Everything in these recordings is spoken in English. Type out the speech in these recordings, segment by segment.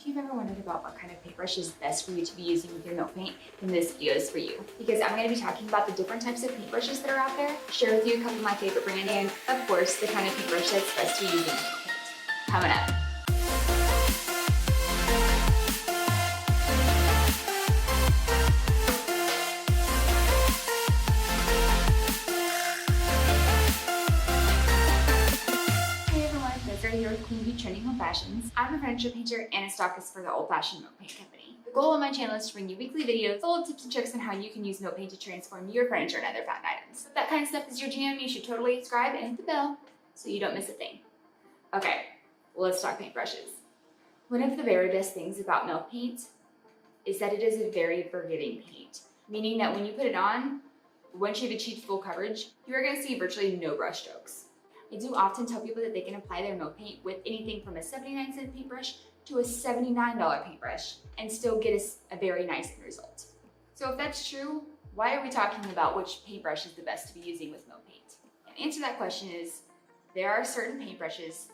If you've ever wondered about what kind of paintbrush is best for you to be using with your milk paint, then this video is for you. Because I'm going to be talking about the different types of paintbrushes that are out there, share with you a couple of my favorite brands, and of course, the kind of paintbrush that's best to be using with milk paint. Coming up. Here with Queen Bee Trending Home Fashions. I'm a furniture painter and a stockist for the Old Fashioned Milk Paint Company. The goal of my channel is to bring you weekly videos full of tips and tricks on how you can use milk paint to transform your furniture and other found items. If that kind of stuff is your jam, you should totally subscribe and hit the bell so you don't miss a thing. Okay, let's talk paintbrushes. One of the very best things about milk paint is that it is a very forgiving paint, meaning that when you put it on, once you've achieved full coverage, you are going to see virtually no brush strokes. I do often tell people that they can apply their milk paint with anything from a 79-cent paintbrush to a $79 paintbrush and still get a very nice end result. So if that's true, why are we talking about which paintbrush is the best to be using with milk paint? And the answer to that question is, there are certain paintbrushes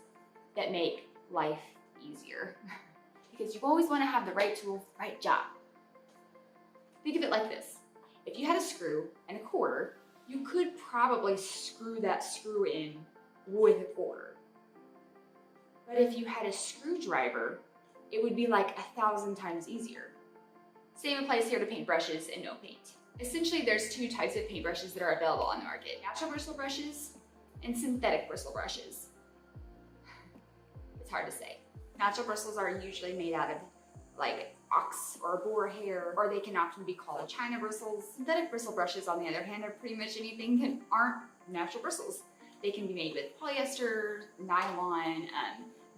that make life easier because you always want to have the right tool for the right job. Think of it like this. If you had a screw and a quarter, you could probably screw that screw in with a quarter. But if you had a screwdriver, it would be like 1,000 times easier. Same applies here to paintbrushes and no paint. Essentially, there's two types of paintbrushes that are available on the market: natural bristle brushes and synthetic bristle brushes. It's hard to say. Natural bristles are usually made out of like ox or boar hair, or they can often be called China bristles. Synthetic bristle brushes, on the other hand, are pretty much anything that aren't natural bristles. They can be made with polyester, nylon,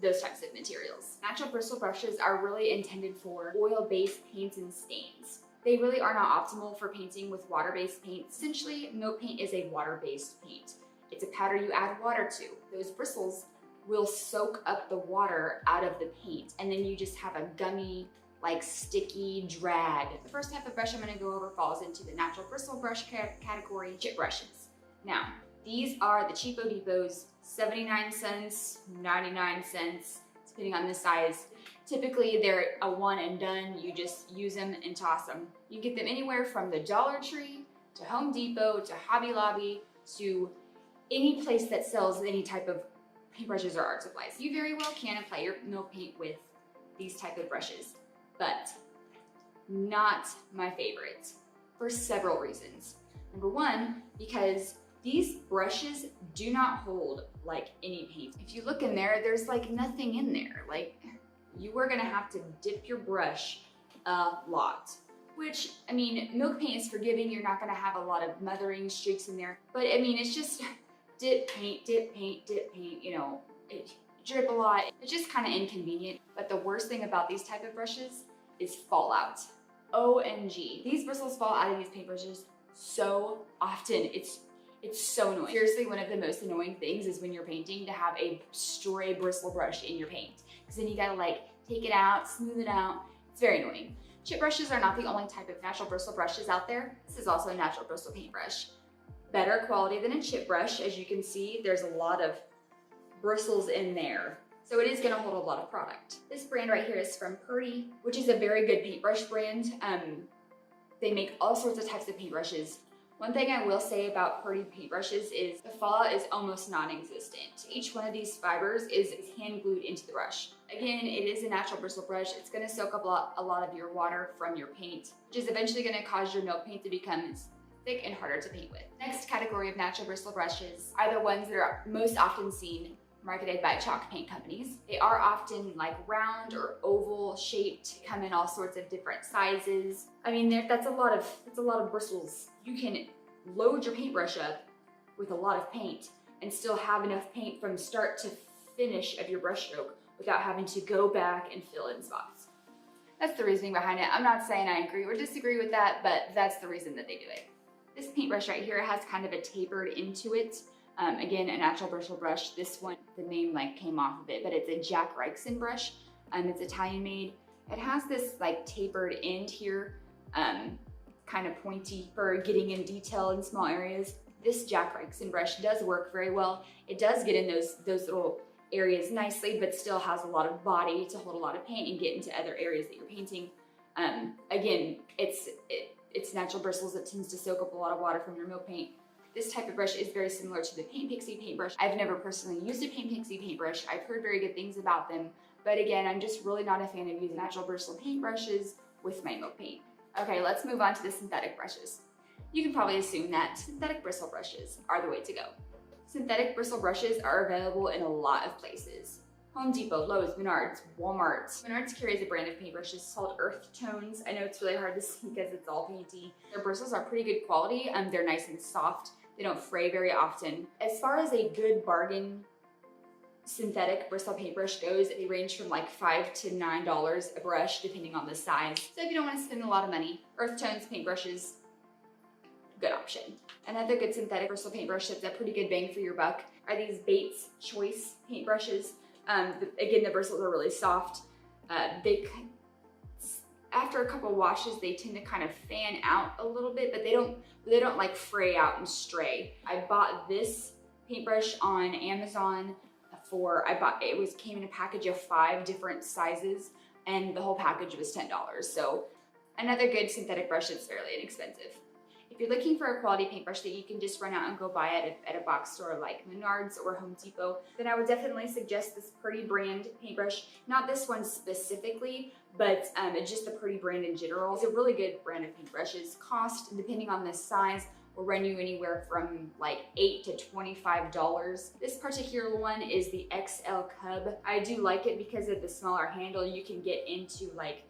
those types of materials. Natural bristle brushes are really intended for oil-based paints and stains. They really are not optimal for painting with water-based paint. Essentially, milk paint is a water-based paint. It's a powder you add water to. Those bristles will soak up the water out of the paint, and then you just have a gummy, like sticky drag. The first type of brush I'm going to go over falls into the natural bristle brush category, chip brushes. Now, these are the Cheapo Depot's 79 cents, 99 cents, depending on the size. Typically, they're a one and done. You just use them and toss them. You get them anywhere from the Dollar Tree to Home Depot to Hobby Lobby to any place that sells any type of paintbrushes or art supplies. You very well can apply your milk paint with these type of brushes, but not my favorite for several reasons. Number one, because these brushes do not hold like any paint. If you look in there, there's like nothing in there. Like, you are gonna have to dip your brush a lot, which, I mean, milk paint is forgiving. You're not gonna have a lot of mothering streaks in there, but I mean, it's just dip paint, dip paint, dip paint, you know, it drip a lot. It's just kind of inconvenient. But the worst thing about these type of brushes is fallout. OMG. These bristles fall out of these paintbrushes so often. It's so annoying. Seriously, one of the most annoying things is when you're painting to have a stray bristle brush in your paint, because then you gotta like take it out, smooth it out. It's very annoying. Chip brushes are not the only type of natural bristle brushes out there. This is also a natural bristle paintbrush. Better quality than a chip brush. As you can see, there's a lot of bristles in there, so it is going to hold a lot of product. This brand right here is from Purdy, which is a very good paintbrush brand. They make all sorts of types of paintbrushes. One thing I will say about Purdy paintbrushes is the fallout is almost non-existent. Each one of these fibers is hand glued into the brush. Again, it is a natural bristle brush. It's going to soak up a lot of your water from your paint, which is eventually going to cause your milk paint to become thick and harder to paint with. Next category of natural bristle brushes are the ones that are most often seen marketed by chalk paint companies. They are often like round or oval shaped, come in all sorts of different sizes. I mean, that's a lot of bristles. You can load your paintbrush up with a lot of paint and still have enough paint from start to finish of your brush stroke without having to go back and fill in spots. That's the reasoning behind it. I'm not saying I agree or disagree with that, but that's the reason that they do it. This paintbrush right here has kind of a tapered into it. Again, a natural bristle brush. This one, the name like came off of it, but it's a Jack Rixon brush. It's Italian made. It has this like tapered end here, kind of pointy for getting in detail in small areas. This Jack Rixon brush does work very well. It does get in those little areas nicely, but still has a lot of body to hold a lot of paint and get into other areas that you're painting. Again, it's natural bristles that tends to soak up a lot of water from your milk paint. This type of brush is very similar to the Paint Pixie paintbrush. I've never personally used a Paint Pixie paintbrush. I've heard very good things about them, but again, I'm just really not a fan of using natural bristle paintbrushes with my milk paint. Okay, let's move on to the synthetic brushes. You can probably assume that synthetic bristle brushes are the way to go. Synthetic bristle brushes are available in a lot of places. Home Depot, Lowe's, Menards, Walmart. Menards carries a brand of paintbrushes called Earth Tones. I know it's really hard to see because it's all painty. Their bristles are pretty good quality. They're nice and soft. They don't fray very often. As far as a good bargain synthetic bristle paintbrush goes, they range from like $5 to $9 a brush, depending on the size. So if you don't want to spend a lot of money, Earth Tones paintbrushes, good option. Another good synthetic bristle paintbrush that's a pretty good bang for your buck are these Bates Choice paintbrushes. Again, the bristles are really soft. After a couple washes, they tend to kind of fan out a little bit, but they don't like fray out and stray. I bought this paintbrush on Amazon came in a package of 5 different sizes, and the whole package was $10. So another good synthetic brush that's fairly inexpensive. If you're looking for a quality paintbrush that you can just run out and go buy at a box store like Menards or Home Depot, then I would definitely suggest this Pretty brand paintbrush. Not this one specifically, but it's just the Pretty brand in general. It's a really good brand of paintbrushes. Cost, depending on the size, will run you anywhere from like $8 to $25. This particular one is the XL Cub. I do like it because of the smaller handle. You can get into like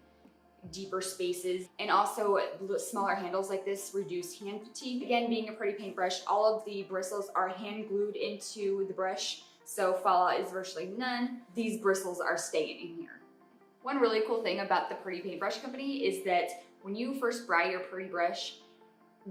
deeper spaces, and also smaller handles like this reduce hand fatigue. Again, being a Pretty paintbrush, all of the bristles are hand glued into the brush, so fallout is virtually none. These bristles are staying in here. One really cool thing about the Pretty paintbrush company is that when you first buy your Pretty brush,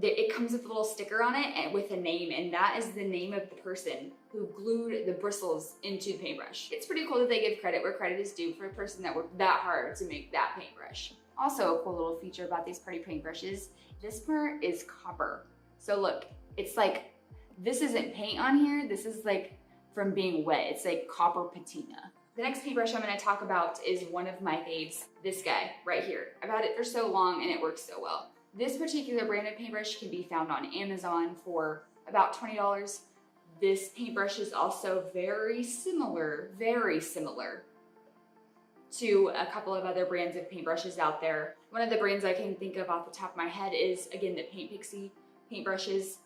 it comes with a little sticker on it and with a name, and that is the name of the person who glued the bristles into the paintbrush. It's pretty cool that they give credit where credit is due for a person that worked that hard to make that paintbrush. Also, a cool little feature about these Pretty paintbrushes, this part is copper. So look, it's like, this isn't paint on here, this is like from being wet, it's like copper patina. The next paintbrush I'm gonna talk about is one of my faves, this guy right here. I've had it for so long and it works so well. This particular brand of paintbrush can be found on Amazon for about $20. This paintbrush is also very similar to a couple of other brands of paintbrushes out there. One of the brands I can think of off the top of my head is, again, the Paint Pixie paintbrushes.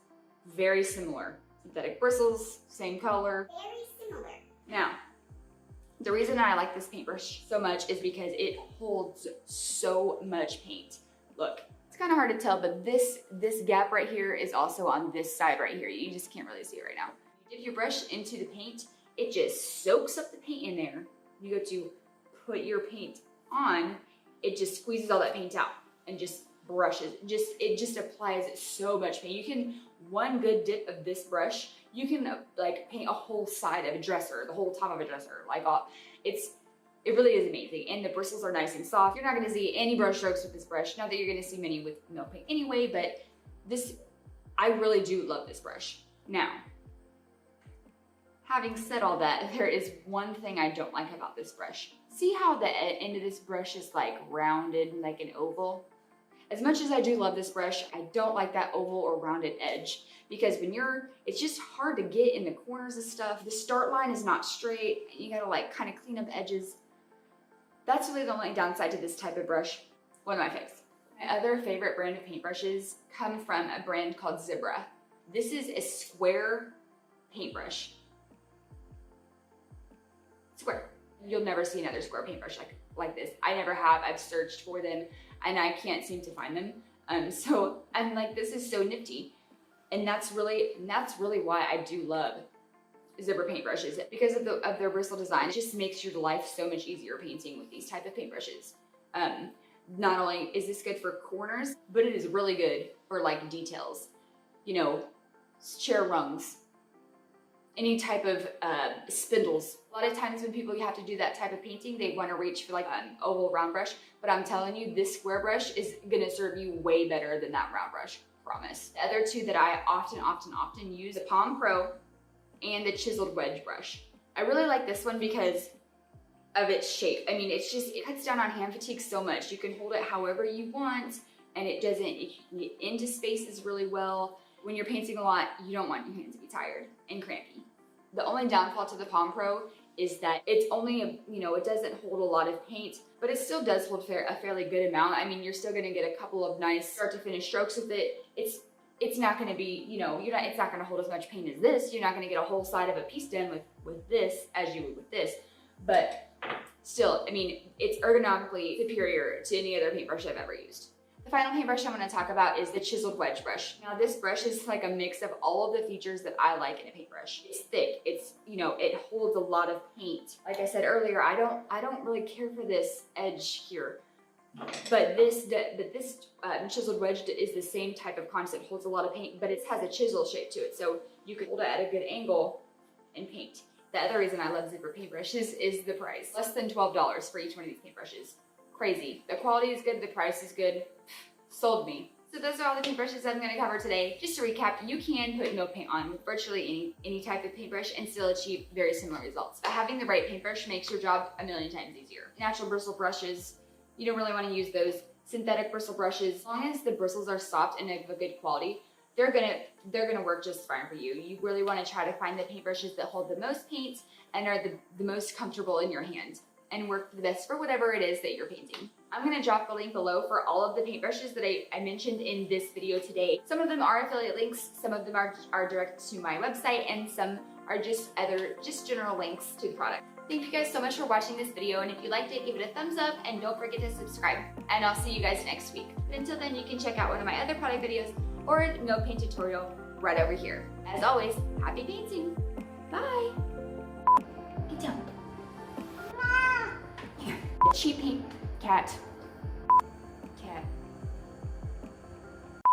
Very similar. Synthetic bristles, same color. Very similar. Now, the reason I like this paintbrush so much is because it holds so much paint. Look. It's kind of hard to tell, but this gap right here is also on this side right here. You just can't really see it right now. You dip your brush into the paint, it just soaks up the paint in there. You go to put your paint on, it just squeezes all that paint out and just brushes. It just applies so much paint. You can, one good dip of this brush, you can like paint a whole side of a dresser, the whole top of a dresser. Like it really is amazing, and the bristles are nice and soft. You're not gonna see any brush strokes with this brush. Not that you're gonna see many with milk paint anyway, but I really do love this brush. Now, having said all that, there is one thing I don't like about this brush. See how the end of this brush is like rounded like an oval? As much as I do love this brush, I don't like that oval or rounded edge, because it's just hard to get in the corners of stuff. The start line is not straight. You gotta like kind of clean up edges. That's really the only downside to this type of brush. One of my faves. My other favorite brand of paintbrushes come from a brand called Zebra. This is a square paintbrush. Square. You'll never see another square paintbrush like this. I never have. I've searched for them and I can't seem to find them. So I'm like, this is so nifty. And that's really why I do love Zebra paintbrushes, because of their bristle design. It just makes your life so much easier painting with these type of paintbrushes. Not only is this good for corners, but it is really good for like details. You know, chair rungs, any type of spindles. A lot of times when people have to do that type of painting, they want to reach for like an oval round brush, but I'm telling you, this square brush is gonna serve you way better than that round brush, promise. The other two that I often use, the Palm Pro and the chiseled wedge brush. I really like this one because of its shape. I mean, it cuts down on hand fatigue so much. You can hold it however you want, and it can get into spaces really well. When you're painting a lot, you don't want your hands to be tired and crampy. The only downfall to the Palm Pro is that it's only, it doesn't hold a lot of paint, but it still does hold a fairly good amount. I mean, you're still gonna get a couple of nice start to finish strokes with it. It's not gonna be, it's not gonna hold as much paint as this. You're not gonna get a whole side of a piece done with this as you would with this, but still, I mean, it's ergonomically superior to any other paintbrush I've ever used. The final paintbrush I'm going to talk about is the chiseled wedge brush. Now this brush is like a mix of all of the features that I like in a paintbrush. It's thick, it holds a lot of paint. Like I said earlier, I don't really care for this edge here. But this chiseled wedge is the same type of concept, holds a lot of paint, but it has a chisel shape to it. So you can hold it at a good angle and paint. The other reason I love zipper paintbrushes is the price. Less than $12 for each one of these paintbrushes. Crazy. The quality is good, the price is good. Sold me. So those are all the paintbrushes I'm going to cover today. Just to recap, you can put milk paint on with virtually any type of paintbrush and still achieve very similar results. But having the right paintbrush makes your job a million times easier. Natural bristle brushes, you don't really want to use those. Synthetic bristle brushes, as long as the bristles are soft and of a good quality, they're gonna work just fine for you. You really want to try to find the paintbrushes that hold the most paint and are the most comfortable in your hand and work the best for whatever it is that you're painting. I'm gonna drop the link below for all of the paintbrushes that I mentioned in this video today. Some of them are affiliate links, some of them are direct to my website, and some are just general links to the product. Thank you guys so much for watching this video, and if you liked it, give it a thumbs up and don't forget to subscribe. And I'll see you guys next week. But until then, you can check out one of my other product videos or a milk paint tutorial right over here. As always, happy painting. Bye. Get down. Here. The cheap paint cat.